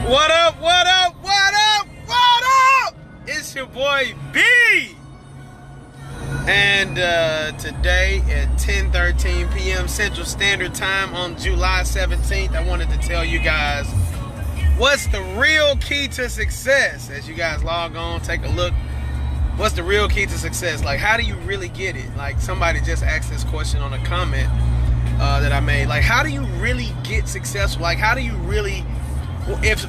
What up, what up, what up, what up? It's your boy B. And today at 10:13 p.m. Central Standard Time on July 17th, I wanted to tell you guys what's the real key to success. As you guys log on, take a look. What's the real key to success? Like, how do you really get it? Like, somebody just asked this question on a comment that I made. Like, how do you really get successful? Like, how do you really...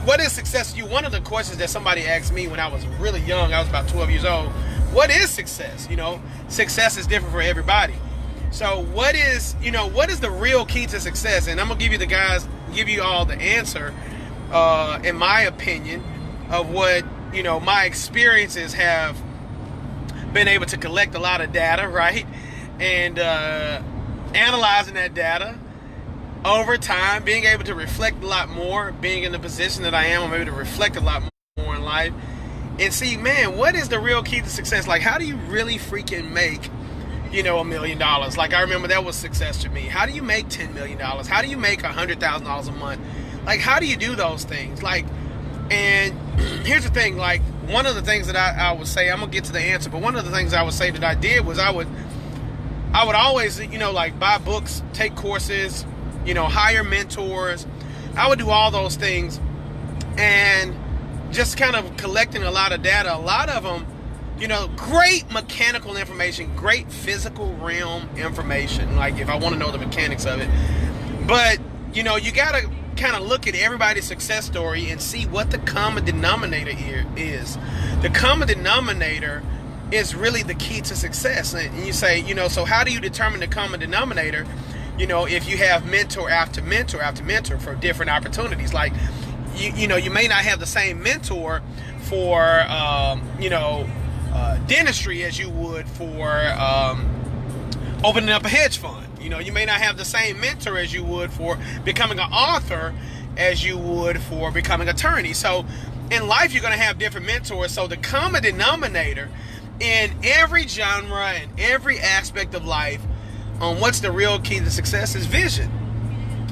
what is success to you? One of the questions that somebody asked me when I was really young, I was about 12 years old, what is success? You know, success is different for everybody. So what is the real key to success? And I'm gonna give you all the answer, in my opinion, of what, my experiences have been able to collect a lot of data, right? And analyzing that data over time, being able to reflect a lot more, being in the position that I am, I'm able to reflect a lot more in life and see, man, what is the real key to success? Like, how do you really freaking make, $1 million? Like, I remember that was success to me. How do you make $10 million? How do you make $100,000 a month? Like, how do you do those things? Like, and here's the thing, like, one of the things that I would say, I'm gonna get to the answer, but one of the things I would say that I did was I would always, like, buy books, take courses, hire mentors. I would do all those things and just kind of collecting a lot of data, a lot of them, great mechanical information, great physical realm information, like if I want to know the mechanics of it. But, you got to kind of look at everybody's success story and see what the common denominator here is. The common denominator is really the key to success. And you say, so how do you determine the common denominator? If you have mentor after mentor after mentor for different opportunities, like, you may not have the same mentor for, dentistry as you would for opening up a hedge fund. You may not have the same mentor as you would for becoming an author as you would for becoming an attorney. So in life, you're going to have different mentors. So the common denominator in every genre and every aspect of life on what's the real key to success is vision.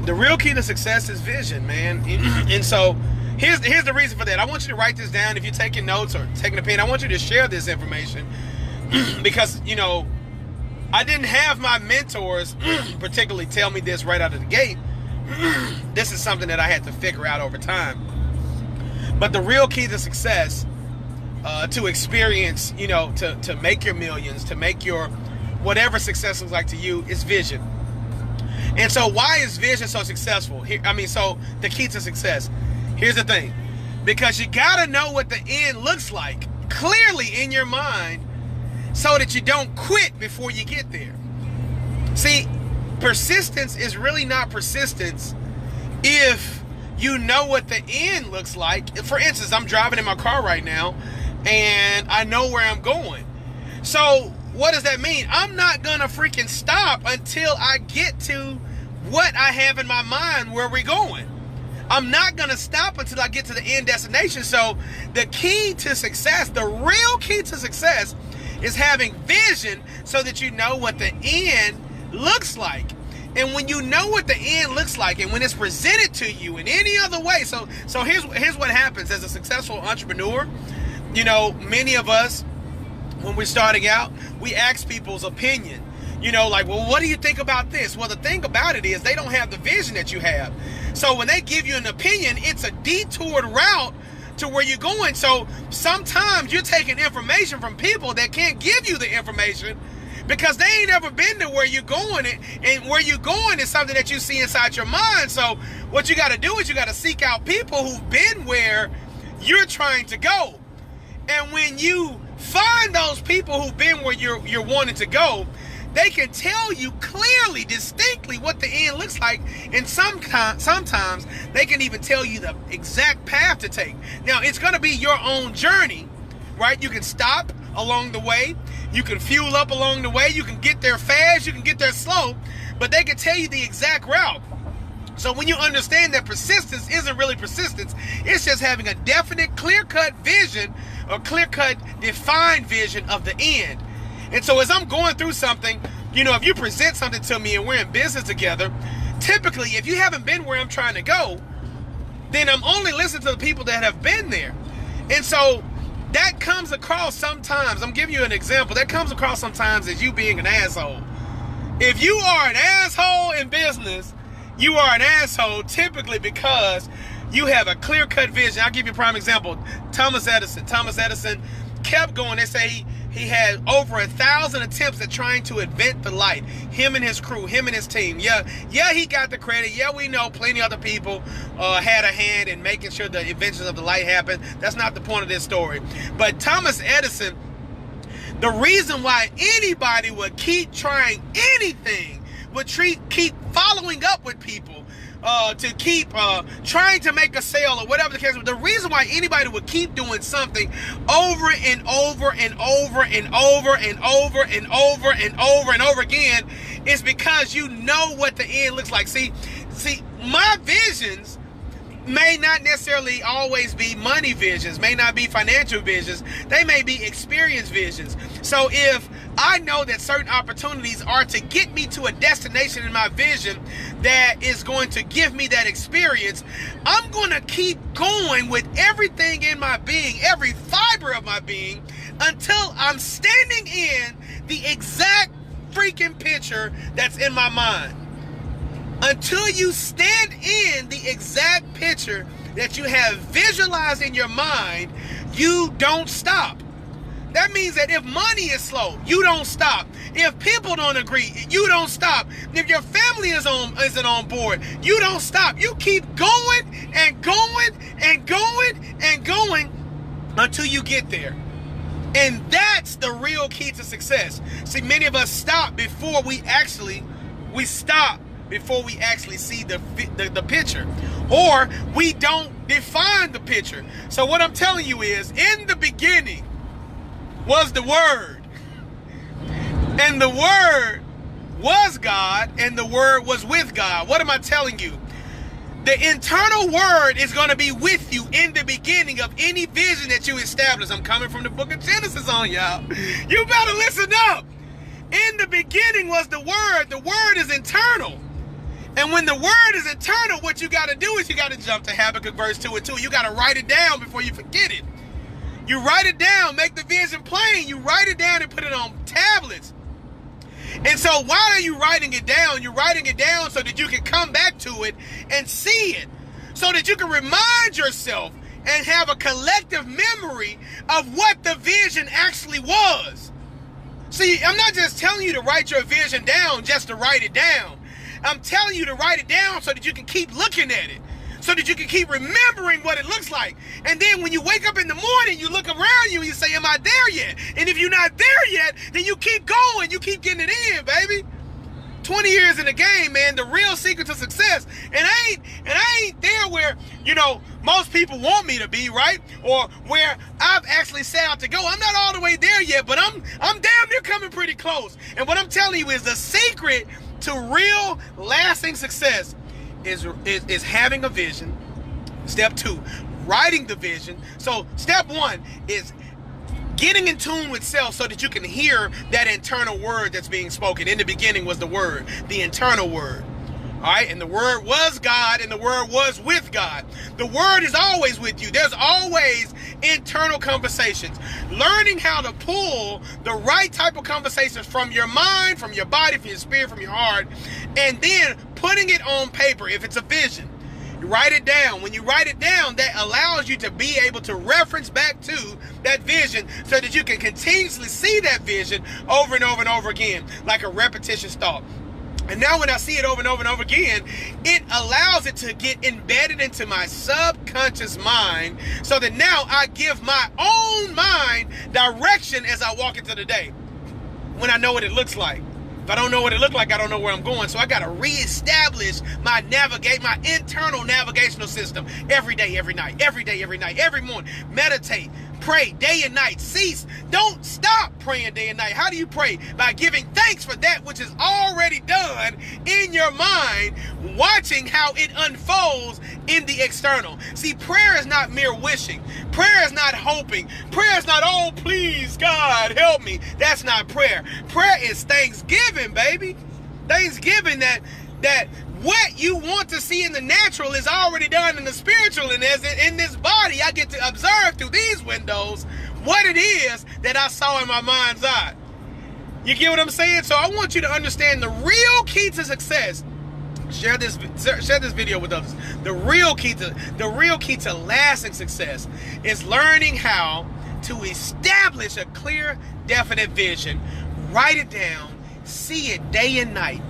The real key to success is vision, man. And so here's the reason for that. I want you to write this down. If you're taking notes or taking a pen, I want you to share this information because, I didn't have my mentors particularly tell me this right out of the gate. This is something that I had to figure out over time. But the real key to success, to experience, to make your millions, to make your whatever success looks like to you, is vision. And so why is vision so successful? So the key to success. Here's the thing. Because you got to know what the end looks like clearly in your mind so that you don't quit before you get there. See, persistence is really not persistence if you know what the end looks like. For instance, I'm driving in my car right now and I know where I'm going. So what does that mean? I'm not gonna freaking stop until I get to what I have in my mind where we're going. I'm not gonna stop until I get to the end destination. So the key to success, the real key to success, is having vision so that you know what the end looks like. And when you know what the end looks like, and when it's presented to you in any other way, so here's what happens as a successful entrepreneur. Many of us, when we're starting out, we ask people's opinion. Like, well, what do you think about this? Well, the thing about it is they don't have the vision that you have. So when they give you an opinion, it's a detoured route to where you're going. So sometimes you're taking information from people that can't give you the information because they ain't ever been to where you're going. And where you're going is something that you see inside your mind. So what you got to do is you got to seek out people who've been where you're trying to go. And when you find those people who've been where you're wanting to go, they can tell you clearly, distinctly what the end looks like. And sometimes they can even tell you the exact path to take. Now, it's going to be your own journey, right? You can stop along the way. You can fuel up along the way. You can get there fast. You can get there slow. But they can tell you the exact route. So when you understand that persistence isn't really persistence, it's just having a definite, clear-cut vision or clear-cut, defined vision of the end. And so as I'm going through something, if you present something to me and we're in business together, typically, if you haven't been where I'm trying to go, then I'm only listening listen to the people that have been there. And so that comes across sometimes, I'm giving you an example, that comes across sometimes as you being an asshole. If you are an asshole in business, you are an asshole typically because you have a clear-cut vision. I'll give you a prime example. Thomas Edison. Thomas Edison kept going. They say he had over 1,000 attempts at trying to invent the light. Him and his crew, him and his team. Yeah, he got the credit. Yeah, we know plenty of other people had a hand in making sure the inventions of the light happened. That's not the point of this story. But Thomas Edison, the reason why anybody would keep trying anything, would keep following up with people, to keep trying to make a sale or whatever the case. The reason why anybody would keep doing something over and over and over and over and over and over and over and over again is because you know what the end looks like. See, my visions may not necessarily always be money visions, may not be financial visions. They may be experience visions. So if I know that certain opportunities are to get me to a destination in my vision that is going to give me that experience, I'm going to keep going with everything in my being, every fiber of my being, until I'm standing in the exact freaking picture that's in my mind. Until you stand in the exact picture that you have visualized in your mind, you don't stop. That means that if money is slow, you don't stop. If people don't agree, you don't stop. If your family isn't on board, you don't stop. You keep going and going and going and going until you get there. And that's the real key to success. See, many of us stop before we actually see the picture, or we don't define the picture. So what I'm telling you is, in the beginning was the Word, and the Word was God, and the Word was with God. What am I telling you? The internal Word is going to be with you in the beginning of any vision that you establish. I'm coming from the book of Genesis on y'all. You better listen up. In the beginning was the Word. The Word is internal. And when the Word is internal, what you got to do is you got to jump to Habakkuk verse 2 and 2. You got to write it down before you forget it. You write it down, make the vision plain. You write it down and put it on tablets. And so why are you writing it down? You're writing it down so that you can come back to it and see it. So that you can remind yourself and have a collective memory of what the vision actually was. See, I'm not just telling you to write your vision down just to write it down. I'm telling you to write it down so that you can keep looking at it, so that you can keep remembering what it looks like. And then when you wake up in the morning, you look around you and you say, am I there yet? And if you're not there yet, then you keep going. You keep getting it in, baby. 20 years in the game, man, the real secret to success. And I ain't there where, most people want me to be, right? Or where I've actually set out to go. I'm not all the way there yet, but I'm damn near coming pretty close. And what I'm telling you is the secret to real lasting success is having a vision. Step 2, writing the vision. So step 1 is getting in tune with self so that you can hear that internal word that's being spoken. In the beginning was the Word, the internal Word. All right, and the Word was God, and the Word was with God. The Word is always with you. There's always internal conversations. Learning how to pull the right type of conversations from your mind, from your body, from your spirit, from your heart, and then putting it on paper. If it's a vision, you write it down. When you write it down, that allows you to be able to reference back to that vision so that you can continuously see that vision over and over and over again, like a repetitious thought. And now when I see it over and over and over again, it allows it to get embedded into my subconscious mind so that now I give my own mind direction as I walk into the day when I know what it looks like. If I don't know what it looks like, I don't know where I'm going. So I got to reestablish my internal navigational system every day, every night, every morning. Meditate, pray day and night. Cease. Don't stop praying day and night. How do you pray? By giving thanks for that which is already done in your mind, watching how it unfolds in the external. See, prayer is not mere wishing. Prayer is not hoping. Prayer is not, oh, please, God, help me. That's not prayer. Prayer is thanksgiving, baby. Thanksgiving that what you want to see in the natural is already done in the spiritual. And as in this body, I get to observe through these windows what it is that I saw in my mind's eye. You get what I'm saying? So I want you to understand the real key to success. Share this video with others. The real key to lasting success is learning how to establish a clear, definite vision. Write it down, see it day and night,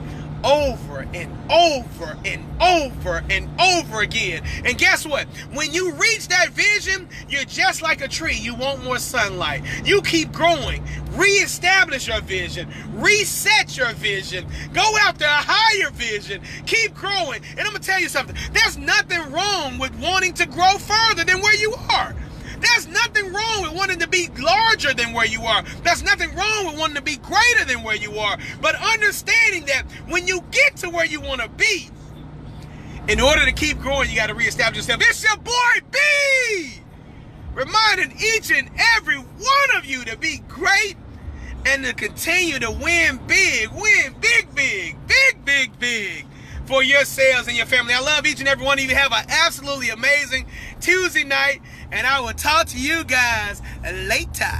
over and over and over and over again. And guess what? When you reach that vision, you're just like a tree. You want more sunlight. You keep growing. Reestablish your vision. Reset your vision. Go after a higher vision. Keep growing. And I'm going to tell you something. There's nothing wrong with wanting to grow further than where you are. There's nothing wrong with wanting to be larger than where you are. There's nothing wrong with wanting to be greater than where you are. But understanding that when you get to where you want to be, in order to keep growing, you got to reestablish yourself. It's your boy B, reminding each and every one of you to be great and to continue to win big, big for yourselves and your family. I love each and every one of you. Have an absolutely amazing Tuesday night, and I will talk to you guys later.